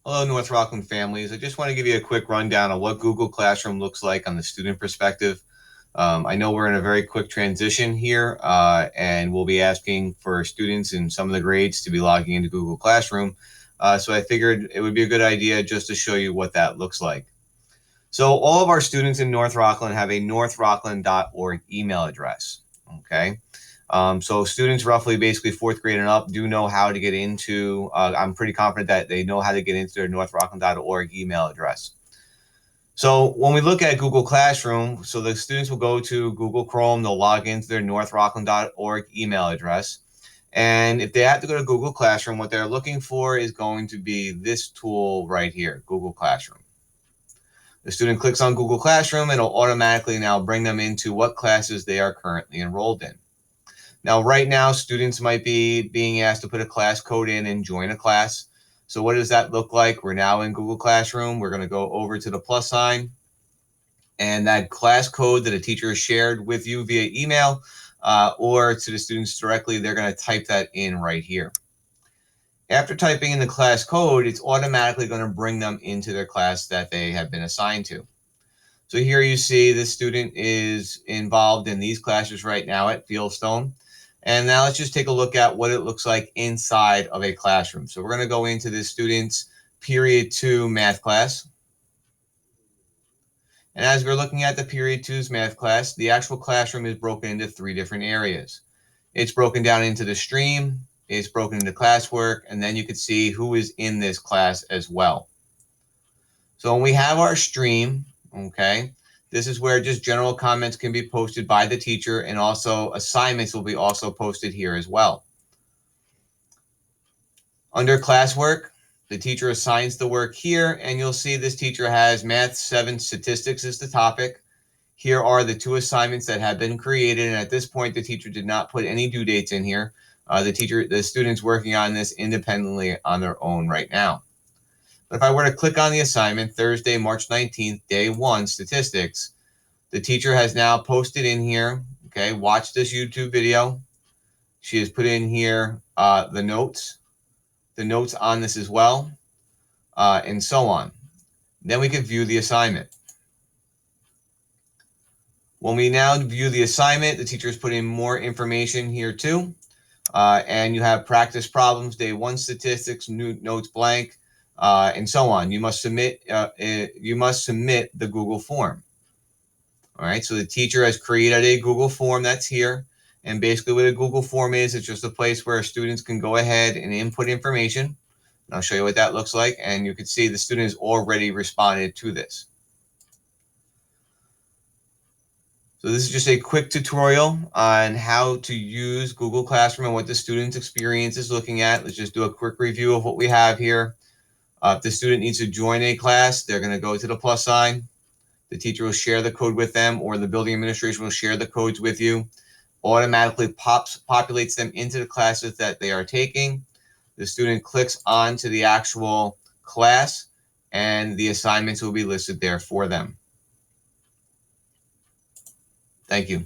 Hello, North Rockland families. I just want to give you a quick rundown of what Google Classroom looks like on the student perspective. I know we're in a very quick transition here, and we'll be asking for students in some of the grades to be logging into Google Classroom. So I figured it would be a good idea just to show you what that looks like. So all of our students in North Rockland have a northrockland.org email address, okay? So students roughly basically fourth grade and up do know how to get into, I'm pretty confident that they know how to get into their northrockland.org email address. So when we look at Google Classroom, so the students will go to Google Chrome, they'll log into their northrockland.org email address. And if they have to go to Google Classroom, what they're looking for is going to be this tool right here, Google Classroom. The student clicks on Google Classroom, and it'll automatically now bring them into what classes they are currently enrolled in. Now, right now, students might be being asked to put a class code in and join a class. So what does that look like? We're now in Google Classroom. We're going to go over to the plus sign, and that class code that a teacher has shared with you via email or to the students directly, they're going to type that in right here. After typing in the class code, it's automatically going to bring them into their class that they have been assigned to. So here you see the student is involved in these classes right now at Fieldstone. And now let's just take a look at what it looks like inside of a classroom. So we're going to go into this student's period 2 math class. And as we're looking at the period 2's math class, the actual classroom is broken into 3 different areas. It's broken down into the stream, it's broken into classwork, and then you can see who is in this class as well. So when we have our stream, okay, this is where just general comments can be posted by the teacher, and also assignments will be also posted here as well. Under classwork, the teacher assigns the work here, and you'll see this teacher has Math 7 Statistics as the topic. Here are the 2 assignments that have been created, and at this point, the teacher did not put any due dates in here. The student's working on this independently on their own right now. But if I were to click on the assignment, Thursday, March 19th, day 1, statistics, the teacher has now posted in here, okay, watch this YouTube video. She has put in here the notes on this as well, and so on. Then we can view the assignment. When we now view the assignment, the teacher has put in more information here too. And you have practice problems, day 1 statistics, notes blank, and so on. You must submit the Google form. All right, so the teacher has created a Google form that's here. And basically what a Google form is, it's just a place where students can go ahead and input information. And I'll show you what that looks like. And you can see the student has already responded to this. So this is just a quick tutorial on how to use Google Classroom and what the student's experience is looking at. Let's just do a quick review of what we have here. If the student needs to join a class, they're going to go to the plus sign. The teacher will share the code with them, or the building administration will share the codes with you. Automatically populates them into the classes that they are taking. The student clicks on to the actual class, and the assignments will be listed there for them. Thank you.